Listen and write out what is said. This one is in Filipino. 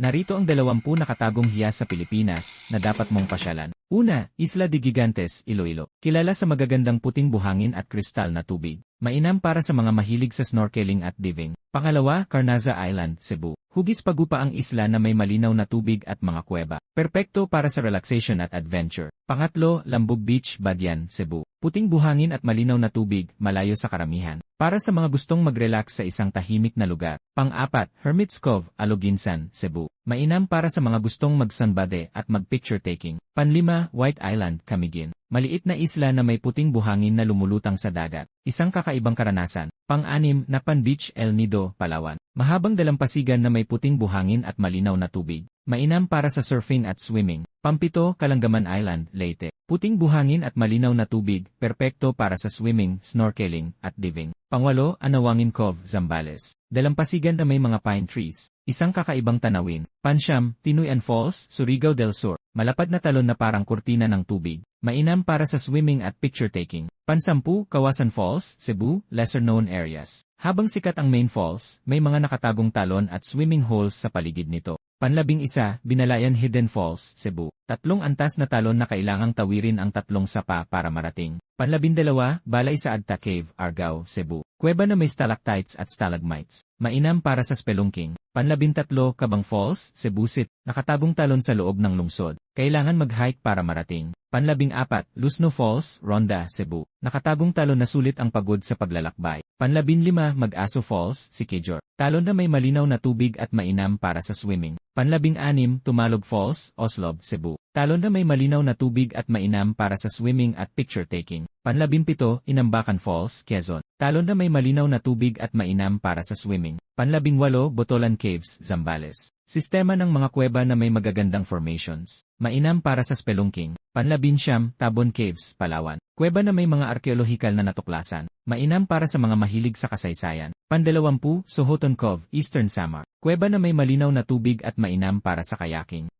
Narito ang 20 nakatagong hiyas sa Pilipinas na dapat mong pasyalan. Una, Isla de Gigantes, Iloilo. Kilala sa magagandang puting buhangin at kristal na tubig. Mainam para sa mga mahilig sa snorkeling at diving. Pangalawa, Carnaza Island, Cebu. Hugis pagupa ang isla na may malinaw na tubig at mga kuweba. Perpekto para sa relaxation at adventure. Pangatlo, Lambog Beach, Badian, Cebu. Puting buhangin at malinaw na tubig, malayo sa karamihan. Para sa mga gustong mag-relax sa isang tahimik na lugar. Pang-apat, Hermit's Cove, Aloginsan, Cebu. Mainam para sa mga gustong mag-sunbade at mag-picture taking. Panlima, White Island, Camiguin. Maliit na isla na may puting buhangin na lumulutang sa dagat. Isang kakaibang karanasan. Pang-anim, Napan Beach, El Nido, Palawan. Mahabang dalampasigan na may puting buhangin at malinaw na tubig. Mainam para sa surfing at swimming. Pampito, Kalangaman Island, Leyte. Puting buhangin at malinaw na tubig, perpekto para sa swimming, snorkeling, at diving. Pangwalo, Anawangin Cove, Zambales. Dalampasigan na may mga pine trees. Isang kakaibang tanawin. Pansyam, Tinuyan Falls, Surigao del Sur. Malapad na talon na parang kurtina ng tubig. Mainam para sa swimming at picture taking. Pansampu, Kawasan Falls, Cebu, lesser known areas. Habang sikat ang main falls, may mga nakatagong talon at swimming holes sa paligid nito. Panlabing-isa, Binalayan Hidden Falls, Cebu. 3 antas na talon na kailangang tawirin ang 3 sapa para marating. Panlabindalawa, Balay sa Adta Cave, Argao, Cebu. Kuweba na may stalactites at stalagmites. Mainam para sa spelunking. Panlabintatlo, Kabang Falls, Cebu City. Nakatagong talon sa loob ng lungsod. Kailangan mag-hike para marating. Panlabing-4, Lusno Falls, Ronda, Cebu. Nakatagong talon na sulit ang pagod sa paglalakbay. Panlabing-5, Mag-aso Falls, Siquijor. Talon na may malinaw na tubig at mainam para sa swimming. Panlabing-6, Tumalog Falls, Oslob, Cebu. Talon na may malinaw na tubig at mainam para sa swimming at picture taking. Panlabing-7, Inambakan Falls, Quezon. Talon na may malinaw na tubig at mainam para sa swimming. Panlabing-8, Botolan Caves, Zambales. Sistema ng mga kuweba na may magagandang formations. Mainam para sa spelunking. Panlabing-9, Tabon Caves, Palawan. Kuweba na may mga arkeolohikal na natuklasan. Mainam para sa mga mahilig sa kasaysayan. Pandalawampu, Sohoton Cove, Eastern Samar. Kuweba na may malinaw na tubig at mainam para sa kayaking.